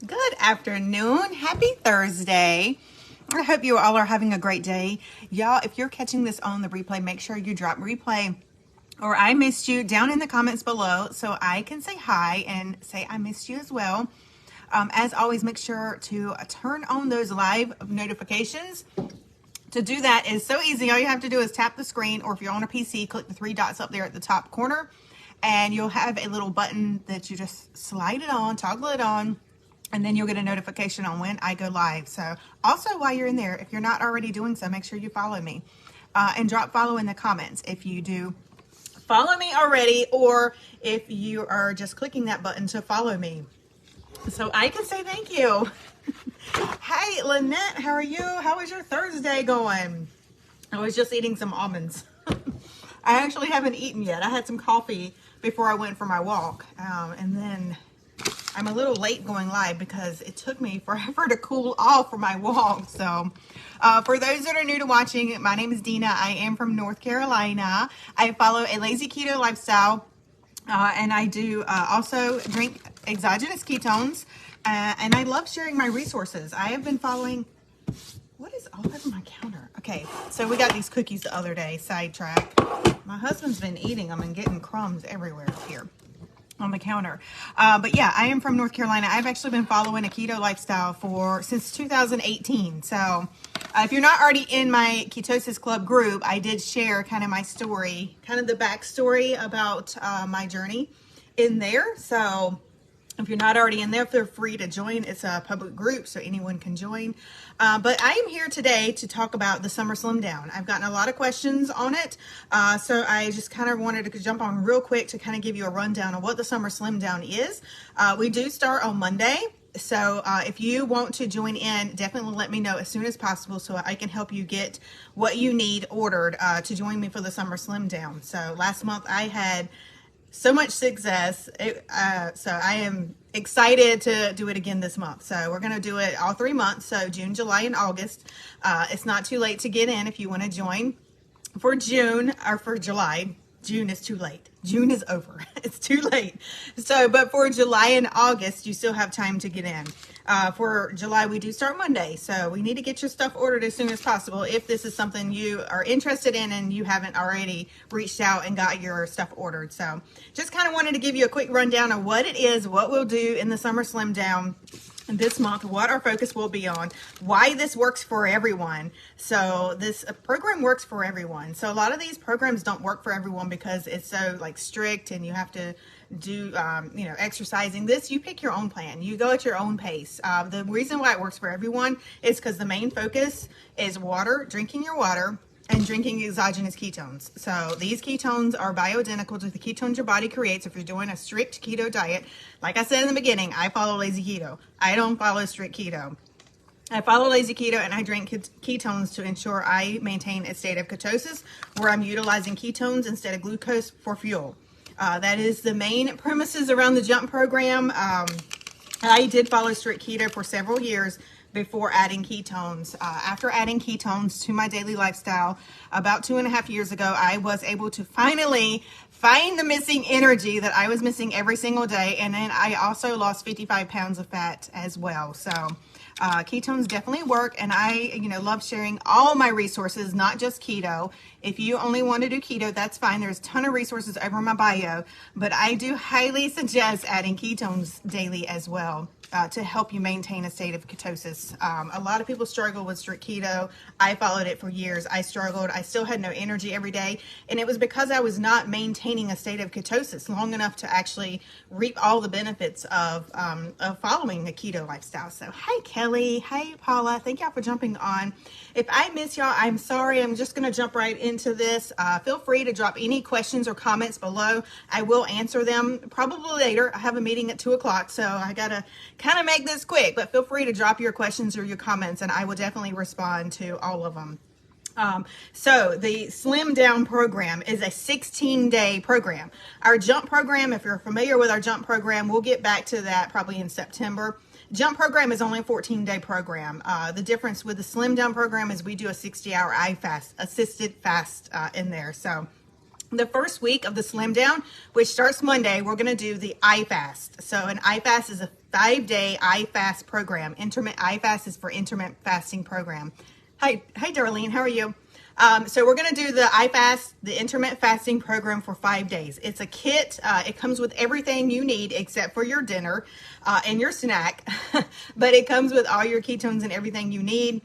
Good afternoon. Happy Thursday. I hope you all are having a great day. Y'all, if you're catching this on the replay, make sure you drop replay or I missed you down in the comments below so I can say hi and say I missed you as well. As always, make sure to turn on those live notifications. To do that is so easy. All you have to do is tap the screen, or if you're on a PC, click the three dots up there at the top corner, and you'll have a little button that you just slide it on, toggle it on, and then you'll get a notification on when I go live. So also while you're in there, if you're not already doing so, make sure you follow me and drop follow in the comments if you do follow me already, or if you are just clicking that button to follow me so I can say thank you. Hey Lynette, how are you? How is your Thursday going? I was just eating some almonds. I actually haven't eaten yet. I had some coffee before I went for my walk, and then I'm a little late going live because it took me forever to cool off for my walk. So for those that are new to watching, my name is Dina. I am from North Carolina. I follow a lazy keto lifestyle, and I do also drink exogenous ketones, and I love sharing my resources. I have been following... What is all over my counter? Okay, so we got these cookies the other day, sidetrack. My husband's been eating them and getting crumbs everywhere here on the counter. But yeah, I am from North Carolina. I've actually been following a keto lifestyle since 2018. So if you're not already in my Ketosis Club group, I did share kind of my story, kind of the backstory about my journey in there. So if you're not already in there, feel free to join. It's a public group, so anyone can join. But I am here today to talk about the Summer Slim Down. I've gotten a lot of questions on it, so I just kind of wanted to jump on real quick to kind of give you a rundown of what the Summer Slim Down is. We do start on Monday, so if you want to join in, definitely let me know as soon as possible so I can help you get what you need ordered to join me for the Summer Slim Down. So last month I had so much success, so I am excited to do it again this month. So we're going to do it all 3 months, so June, July, and August. It's not too late to get in if you want to join. For June, or for July, June is too late. June is over. It's too late. So, but for July and August, you still have time to get in. For July, we do start Monday, so we need to get your stuff ordered as soon as possible if this is something you are interested in and you haven't already reached out and got your stuff ordered. So just kind of wanted to give you a quick rundown of what it is, what we'll do in the Summer Slim Down this month, what our focus will be on, why this works for everyone. So this program works for everyone. So a lot of these programs don't work for everyone because it's so like strict and you have to do exercising. This, you pick your own plan, you go at your own pace. The reason why it works for everyone is because the main focus is water, drinking your water, and drinking exogenous ketones. So these ketones are bioidentical to the ketones your body creates if you're doing a strict keto diet. Like I said in the beginning, I follow lazy keto. I don't follow strict keto. I follow lazy keto and I drink ketones to ensure I maintain a state of ketosis where I'm utilizing ketones instead of glucose for fuel. That is the main premises around the JUMP program. I did follow strict keto for several years before adding ketones. After adding ketones to my daily lifestyle about 2.5 years ago, I was able to finally find the missing energy that I was missing every single day. And then I also lost 55 pounds of fat as well. So ketones definitely work, and I love sharing all my resources, not just keto. If you only want to do keto, that's fine. There's a ton of resources over in my bio, but I do highly suggest adding ketones daily as well to help you maintain a state of ketosis. A lot of people struggle with strict keto. I followed it for years. I struggled. I still had no energy every day, and it was because I was not maintaining a state of ketosis long enough to actually reap all the benefits of following a keto lifestyle. So, hey Kelly, hey Paula, thank y'all for jumping on. If I miss y'all, I'm sorry. I'm just going to jump right into this. Feel free to drop any questions or comments below. I will answer them probably later. I have a meeting at 2 o'clock, so I got to kind of make this quick, but feel free to drop your questions or your comments and I will definitely respond to all of them. So the Slim Down program is a 16-day program. Our JUMP program, if you're familiar with our JUMP program, we'll get back to that probably in September. JUMP program is only a 14-day program. The difference with the Slim Down program is we do a 60-hour iFast, assisted fast in there. So the first week of the Slim Down, which starts Monday, we're going to do the iFast. So an iFast is a 5-day iFast program. iFast is for intermittent fasting program. Hi, Darlene, how are you? So we're going to do the iFast, the intermittent fasting program for 5 days. It's a kit. It comes with everything you need except for your dinner and your snack, but it comes with all your ketones and everything you need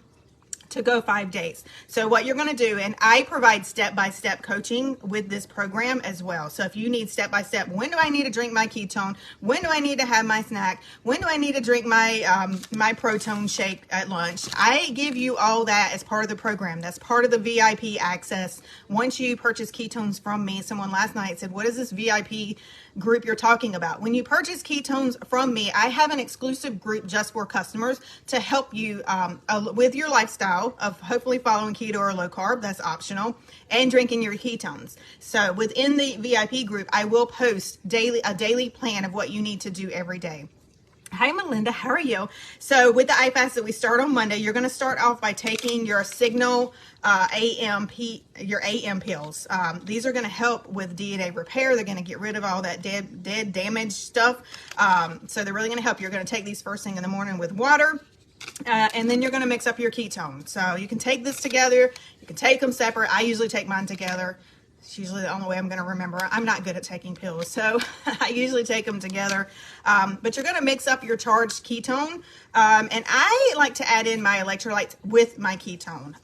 to go 5 days. So what you're going to do, and I provide step-by-step coaching with this program as well. So if you need step-by-step, when do I need to drink my ketone? When do I need to have my snack? When do I need to drink my my protein shake at lunch? I give you all that as part of the program. That's part of the VIP access. Once you purchase ketones from me, someone last night said, what is this VIP group you're talking about? When you purchase ketones from me, I have an exclusive group just for customers to help you with your lifestyle of hopefully following keto or low carb, that's optional, and drinking your ketones. So within the VIP group, I will post a daily plan of what you need to do every day. Hi, Melinda. How are you? So with the iFast that we start on Monday, you're going to start off by taking your Signal AM pills. These are going to help with DNA repair. They're going to get rid of all that dead damaged stuff. So they're really going to help. You're going to take these first thing in the morning with water. And then you're going to mix up your ketone. So you can take this together. You can take them separate. I usually take mine together. It's usually the only way I'm going to remember. I'm not good at taking pills, so I usually take them together. But you're going to mix up your charged ketone. And I like to add in my electrolytes with my ketone.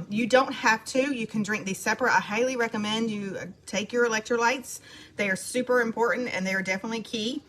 You don't have to. You can drink these separate. I highly recommend you take your electrolytes. They are super important, and they are definitely key.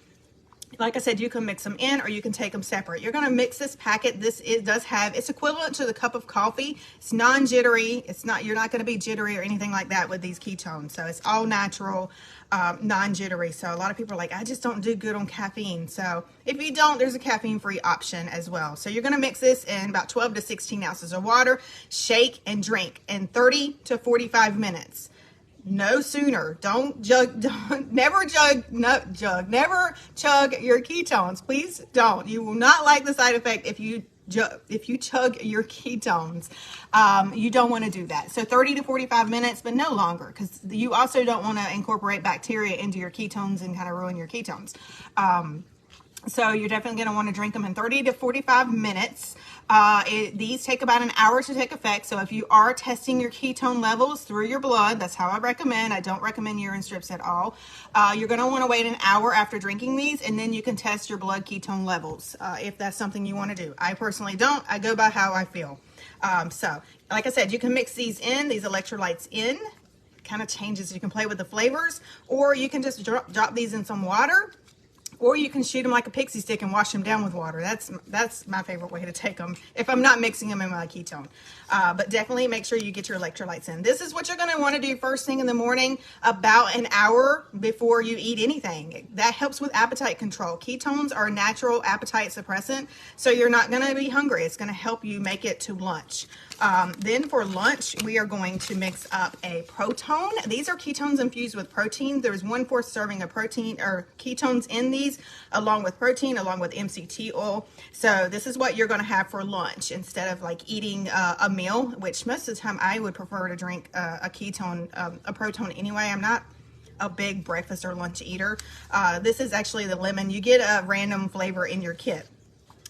Like I said, you can mix them in or you can take them separate. You're going to mix this packet. It's equivalent to the cup of coffee. It's non-jittery. You're not going to be jittery or anything like that with these ketones. So it's all natural, non-jittery. So a lot of people are like, I just don't do good on caffeine. So if you don't, there's a caffeine-free option as well. So you're going to mix this in about 12 to 16 ounces of water, shake and drink in 30 to 45 minutes. No sooner. Never chug your ketones. Please don't. You will not like the side effect if you chug your ketones. You don't want to do that. So 30 to 45 minutes, but no longer, because you also don't want to incorporate bacteria into your ketones and kind of ruin your ketones. So you're definitely going to want to drink them in 30 to 45 minutes. These take about an hour to take effect. So if you are testing your ketone levels through your blood, that's how I recommend. I don't recommend urine strips at all. You're going to want to wait an hour after drinking these, and then you can test your blood ketone levels if that's something you want to do. I personally don't. I go by how I feel. So like I said, you can mix these electrolytes in. Kind of changes. You can play with the flavors, or you can just drop these in some water. Or you can shoot them like a pixie stick and wash them down with water. That's my favorite way to take them if I'm not mixing them in my ketone. But definitely make sure you get your electrolytes in. This is what you're going to want to do first thing in the morning, about an hour before you eat anything. That helps with appetite control. Ketones are a natural appetite suppressant, so you're not going to be hungry. It's going to help you make it to lunch. Then for lunch, we are going to mix up a proton. These are ketones infused with protein. There's 1/4 serving of protein or ketones in these, along with protein, along with MCT oil. So this is what you're going to have for lunch instead of like eating a meal, which most of the time I would prefer to drink a ketone, a proton anyway. I'm not a big breakfast or lunch eater. This is actually the lemon. You get a random flavor in your kit.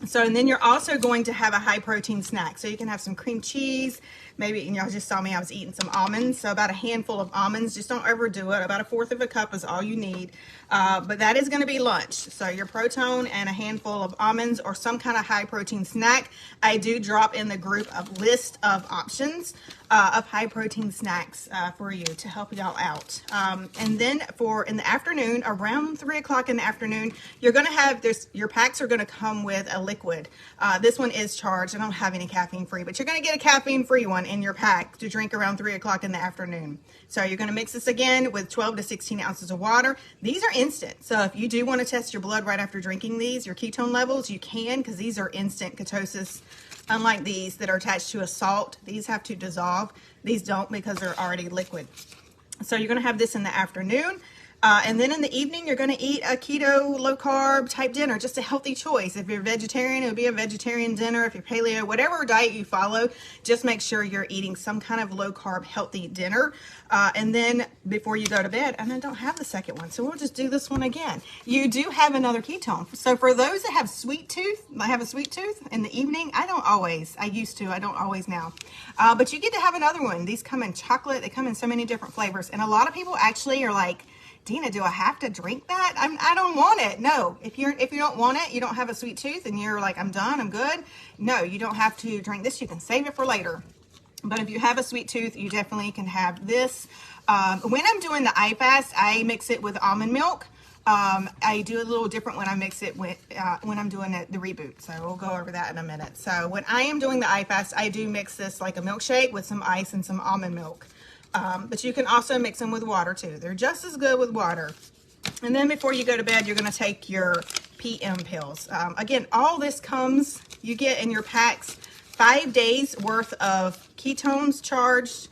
So, and then you're also going to have a high protein snack. So you can have some cream cheese, maybe, and y'all just saw me, I was eating some almonds. So about a handful of almonds, just don't overdo it. About 1/4 of a cup is all you need. But that is going to be lunch. So your protein and a handful of almonds or some kind of high protein snack. I do drop in the group a list of options of high protein snacks for you to help y'all out. And then in the afternoon, around 3 o'clock in the afternoon, you're going to have your packs are going to come with a liquid. This one is charged. I don't have any caffeine free, but you're going to get a caffeine free one in your pack to drink around 3 o'clock in the afternoon. So you're going to mix this again with 12 to 16 ounces of water. These are instant. So if you do want to test your blood right after drinking these, your ketone levels, you can, because these are instant ketosis. Unlike these that are attached to a salt, these have to dissolve. These don't because they're already liquid. So you're going to have this in the afternoon. And then in the evening, you're going to eat a keto, low carb type dinner, just a healthy choice. If you're vegetarian, it would be a vegetarian dinner. If you're paleo, whatever diet you follow, just make sure you're eating some kind of low carb, healthy dinner. And then before you go to bed, and I don't have the second one, so we'll just do this one again. You do have another ketone. So for those that have I have a sweet tooth in the evening. I used to, I don't always now. But you get to have another one. These come in chocolate. They come in so many different flavors. And a lot of people actually are like, Dina, do I have to drink that? I don't want it. No, if you don't want it, you don't have a sweet tooth and you're like, I'm done, I'm good. No, you don't have to drink this. You can save it for later. But if you have a sweet tooth, you definitely can have this. When I'm doing the iFast, I mix it with almond milk. I do a little different when I mix it with when I'm doing the reboot. So we'll go over that in a minute. So when I am doing the iFast, I do mix this like a milkshake with some ice and some almond milk. But you can also mix them with water too. They're just as good with water. And then before you go to bed, you're going to take your PM pills. Again, all this you get in your packs 5 days worth of ketones charged.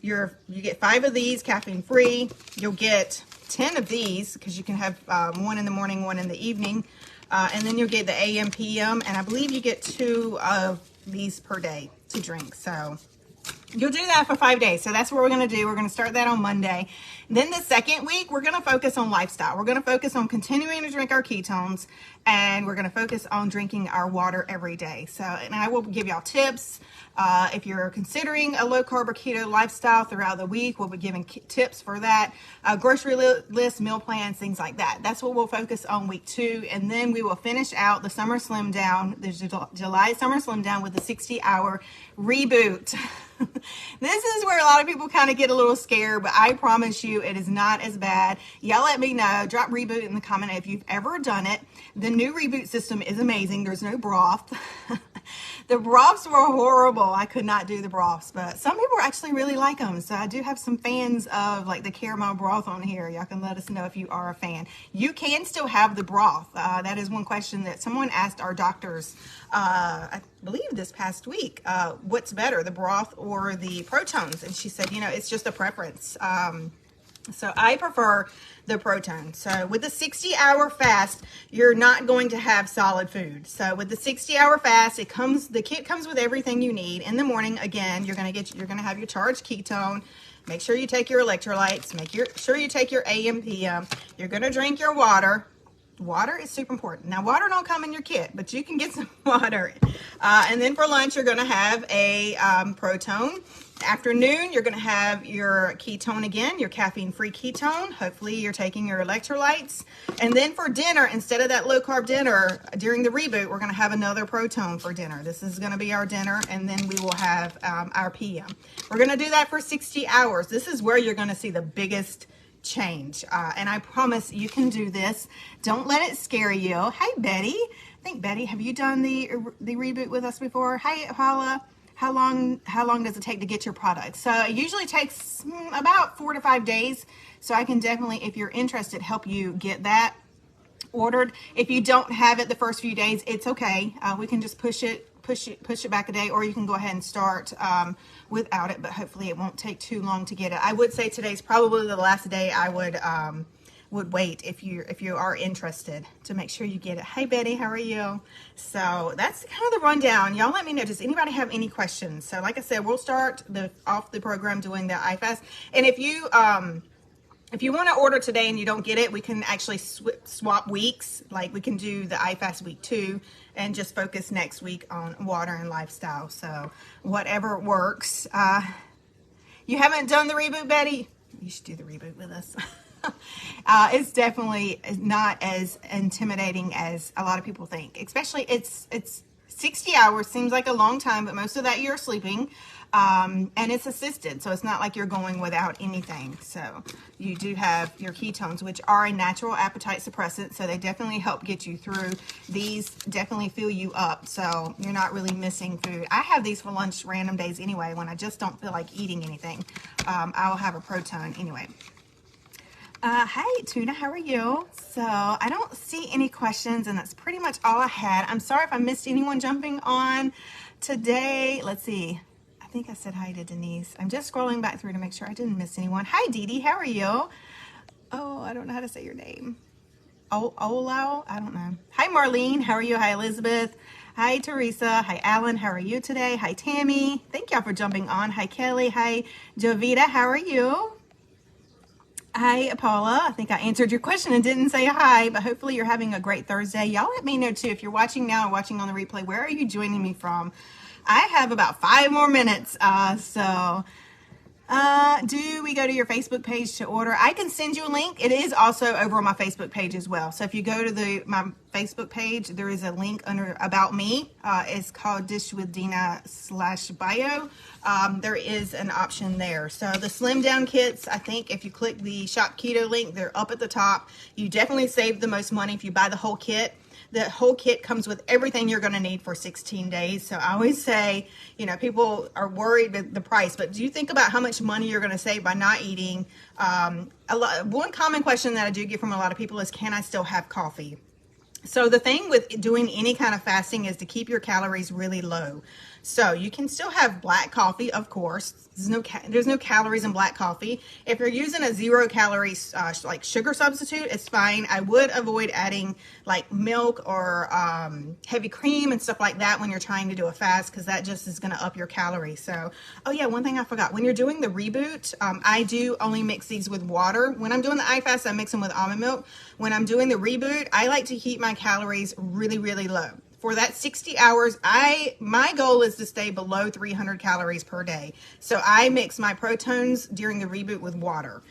You get 5 of these caffeine free. You'll get 10 of these because you can have one in the morning, one in the evening. And then you'll get the AM, PM, and I believe you get 2 of these per day to drink. So you'll do that for 5 days. So that's what we're going to do. We're going to start that on Monday. Then the second week, we're going to focus on lifestyle. We're going to focus on continuing to drink our ketones, and we're going to focus on drinking our water every day. So, and I will give y'all tips. If you're considering a low carb or keto lifestyle throughout the week, we'll be giving tips for that. Grocery list, meal plans, things like that. That's what we'll focus on week 2. And then we will finish out the summer slim down, the July summer slim down with the 60-hour reboot. This is where a lot of people kind of get a little scared, but I promise you it is not as bad. Y'all let me know. Drop reboot in the comment if you've ever done it. The new reboot system is amazing. There's no broth. The broths were horrible. I could not do the broths, but some people actually really like them. So I do have some fans of like the caramel broth on here. Y'all can let us know if you are a fan. You can still have the broth. That is one question that someone asked our doctors, I believe this past week, what's better, the broth or the protons? And she said, it's just a preference. So I prefer the proton. So with the 60-hour fast, you're not going to have solid food. So with the 60-hour fast, the kit comes with everything you need. In the morning, again, you're going to have your charged ketone. Make sure you take your electrolytes. Sure you take your AM, PM. You're going to drink your water. Water is super important. Now, water don't come in your kit, but you can get some water. And then for lunch, you're going to have a proton. Afternoon, you're going to have your ketone again, your caffeine-free ketone. Hopefully, you're taking your electrolytes. And then for dinner, instead of that low-carb dinner, during the reboot, we're going to have another proton for dinner. This is going to be our dinner, and then we will have our PM. We're going to do that for 60 hours. This is where you're going to see the biggest change. And I promise you can do this. Don't let it scare you. Hi, Betty. I think, Betty, have you done the reboot with us before? Hi, Paula. How long does it take to get your product? So it usually takes about 4 to 5 days. So I can definitely, if you're interested, help you get that ordered. If you don't have it the first few days, it's okay. We can just push it back a day, or you can go ahead and start without it, but hopefully it won't take too long to get it. I would say today's probably the last day I would wait if you are interested to make sure you get it. Hi, Betty, how are you? So that's kind of the rundown. Y'all let me know. Does anybody have any questions? So like I said, we'll start off the program doing the iFast. And if you want to order today and you don't get it, we can actually swap weeks. Like we can do the iFast week 2 and just focus next week on water and lifestyle. So whatever works. You haven't done the reboot, Betty? You should do the reboot with us. It's definitely not as intimidating as a lot of people think. Especially it's 60 hours, seems like a long time, but most of that you're sleeping. And it's assisted, so it's not like you're going without anything. So you do have your ketones, which are a natural appetite suppressant, so they definitely help get you through. These definitely fill you up, so you're not really missing food. I have these for lunch random days anyway. When I just don't feel like eating anything, I'll have a proton anyway. Hi, Tuna, how are you? So I don't see any questions, and that's pretty much all I had. I'm sorry if I missed anyone jumping on today. Let's see. I think I said hi to Denise. I'm just scrolling back through to make sure I didn't miss anyone. Hi, Dee Dee, how are you? Oh, I don't know how to say your name. Olau? I don't know. Hi, Marlene. How are you? Hi, Elizabeth. Hi, Teresa. Hi, Alan. How are you today? Hi, Tammy. Thank y'all for jumping on. Hi, Kelly. Hi, Jovita. How are you? Hi, Paula. I think I answered your question and didn't say hi, but hopefully you're having a great Thursday. Y'all let me know too. If you're watching now or watching on the replay, where are you joining me from? I have about 5 more minutes. Do we go to your Facebook page to order? I can send you a link. It is also over on my Facebook page as well. So if you go to my Facebook page, there is a link under About Me. It's called Dish with Dina /bio. There is an option there. So the Slim Down kits, I think if you click the Shop Keto link, they're up at the top. You definitely save the most money if you buy the whole kit. The whole kit comes with everything you're going to need for 16 days. So I always say, you know, people are worried with the price, but do you think about how much money you're going to save by not eating? One common question that I do get from a lot of people is, can I still have coffee? So the thing with doing any kind of fasting is to keep your calories really low. So you can still have black coffee, of course. There's no calories in black coffee. If you're using a 0 calories like sugar substitute, it's fine. I would avoid adding like milk or heavy cream and stuff like that when you're trying to do a fast, because that just is going to up your calories. So, oh yeah, one thing I forgot. When you're doing the reboot, I do only mix these with water. When I'm doing the iFast, I mix them with almond milk. When I'm doing the reboot, I like to keep my calories really, really low. For that 60 hours, my goal is to stay below 300 calories per day. So I mix my Protones during the reboot with water.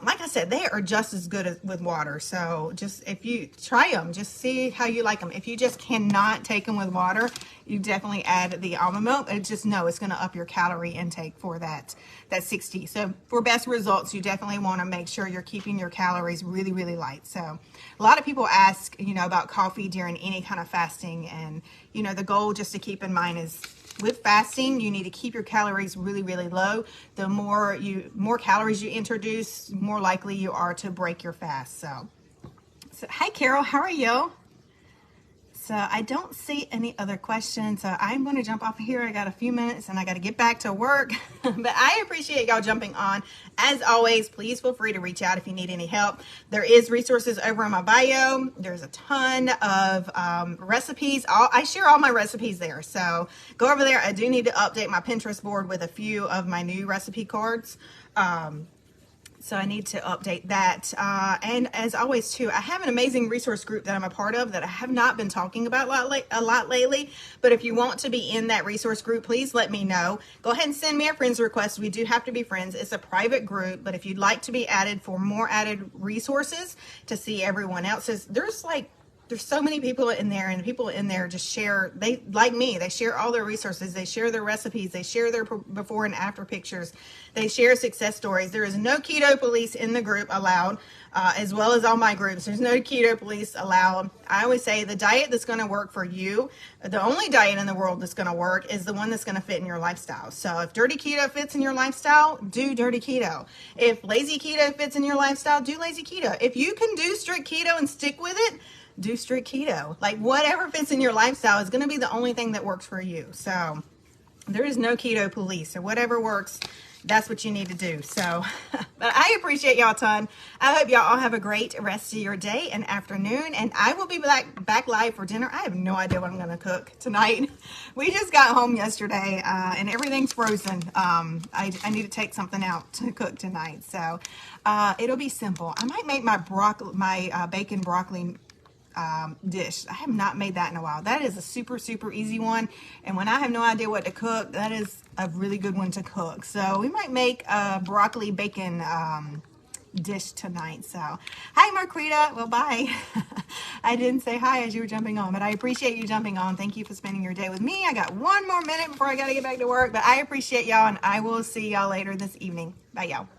Like I said, they are just as good with water. So just if you try them, just see how you like them. If you just cannot take them with water, you definitely add the almond milk. And just know it's going to up your calorie intake for that 60. So for best results, you definitely want to make sure you're keeping your calories really, really light. So a lot of people ask, you know, about coffee during any kind of fasting. And, you know, the goal just to keep in mind is, with fasting, you need to keep your calories really, really low. The more calories you introduce, more likely you are to break your fast. So hi, Carol. How are you? So I don't see any other questions. So I'm going to jump off here. I got a few minutes and I got to get back to work. But I appreciate y'all jumping on. As always, please feel free to reach out if you need any help. There is resources over in my bio. There's a ton of recipes. I share all my recipes there. So go over there. I do need to update my Pinterest board with a few of my new recipe cards. So I need to update that. And as always, too, I have an amazing resource group that I'm a part of that I have not been talking about a lot lately. But if you want to be in that resource group, please let me know. Go ahead and send me a friends request. We do have to be friends. It's a private group. But if you'd like to be added for more added resources to see everyone else's, there's so many people in there, and people in there just share, they like me, they share all their resources, they share their recipes, they share their before and after pictures, they share success stories. There is no keto police in the group allowed, as well as all my groups. There's no keto police allowed. I always say the diet that's going to work for you, the only diet in the world that's going to work is the one that's going to fit in your lifestyle. So if dirty keto fits in your lifestyle, do dirty keto. If lazy keto fits in your lifestyle, do lazy keto. If you can do strict keto and stick with it, do strict keto. Like whatever fits in your lifestyle is going to be the only thing that works for you. So there is no keto police. So whatever works, that's what you need to do. So, but I appreciate y'all a ton. I hope y'all all have a great rest of your day and afternoon. And I will be back live for dinner. I have no idea what I'm going to cook tonight. We just got home yesterday and everything's frozen. I need to take something out to cook tonight. So it'll be simple. I might make my bacon broccoli dish. I have not made that in a while. That is a super, super easy one. And when I have no idea what to cook, that is a really good one to cook. So we might make a broccoli bacon dish tonight. So hi, Marquita. Well, bye. I didn't say hi as you were jumping on, but I appreciate you jumping on. Thank you for spending your day with me. I got one more minute before I got to get back to work, but I appreciate y'all, and I will see y'all later this evening. Bye, y'all.